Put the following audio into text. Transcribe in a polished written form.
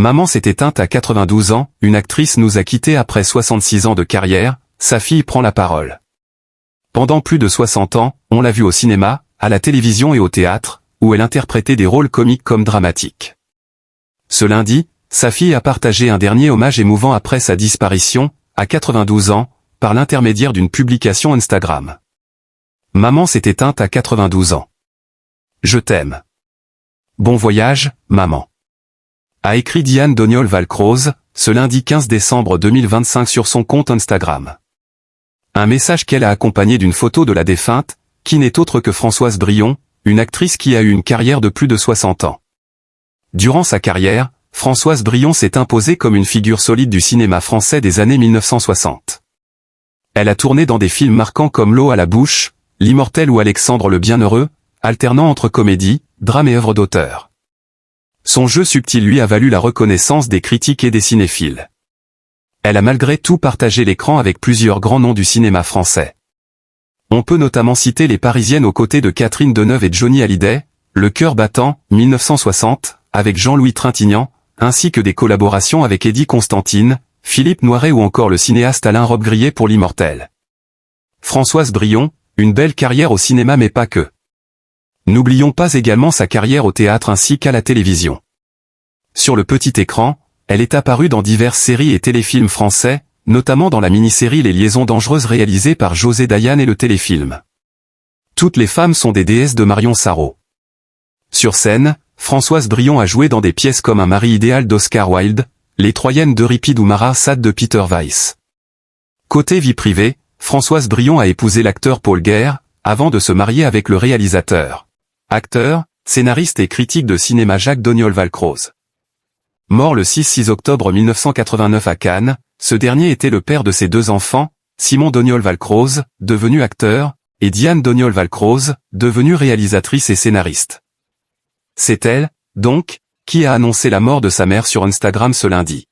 Maman s'est éteinte à 92 ans, une actrice nous a quittés après 66 ans de carrière, sa fille prend la parole. Pendant plus de 60 ans, on l'a vue au cinéma, à la télévision et au théâtre, où elle interprétait des rôles comiques comme dramatiques. Ce lundi, sa fille a partagé un dernier hommage émouvant après sa disparition, à 92 ans, par l'intermédiaire d'une publication Instagram. Maman s'est éteinte à 92 ans. Je t'aime. Bon voyage, maman. A écrit Diane Doniol-Valcroze, ce lundi 15 décembre 2025 sur son compte Instagram. Un message qu'elle a accompagné d'une photo de la défunte, qui n'est autre que Françoise Brion, une actrice qui a eu une carrière de plus de 60 ans. Durant sa carrière, Françoise Brion s'est imposée comme une figure solide du cinéma français des années 1960. Elle a tourné dans des films marquants comme L'eau à la bouche, L'Immortel ou Alexandre le Bienheureux, alternant entre comédie, drame et œuvre d'auteur. Son jeu subtil lui a valu la reconnaissance des critiques et des cinéphiles. Elle a malgré tout partagé l'écran avec plusieurs grands noms du cinéma français. On peut notamment citer Les Parisiennes aux côtés de Catherine Deneuve et Johnny Hallyday, Le cœur battant, 1960, avec Jean-Louis Trintignant, ainsi que des collaborations avec Eddie Constantine, Philippe Noiret ou encore le cinéaste Alain Robbe-Grillet pour L'Immortel. Françoise Brion, une belle carrière au cinéma mais pas que. N'oublions pas également sa carrière au théâtre ainsi qu'à la télévision. Sur le petit écran, elle est apparue dans diverses séries et téléfilms français, notamment dans la mini-série Les Liaisons dangereuses réalisée par José Dayan et le téléfilm Toutes les femmes sont des déesses de Marion Sarraud. Sur scène, Françoise Brion a joué dans des pièces comme Un mari idéal d'Oscar Wilde, Les Troyennes d'Euripide ou Marat Sade de Peter Weiss. Côté vie privée, Françoise Brion a épousé l'acteur Paul Guerre, avant de se marier avec le réalisateur, acteur, scénariste et critique de cinéma Jacques Doniol-Valcroze. Mort le 6 octobre 1989 à Cannes, ce dernier était le père de ses deux enfants, Simon Doniol-Valcroze, devenu acteur, et Diane Doniol-Valcroze, devenue réalisatrice et scénariste. C'est elle, donc, qui a annoncé la mort de sa mère sur Instagram ce lundi.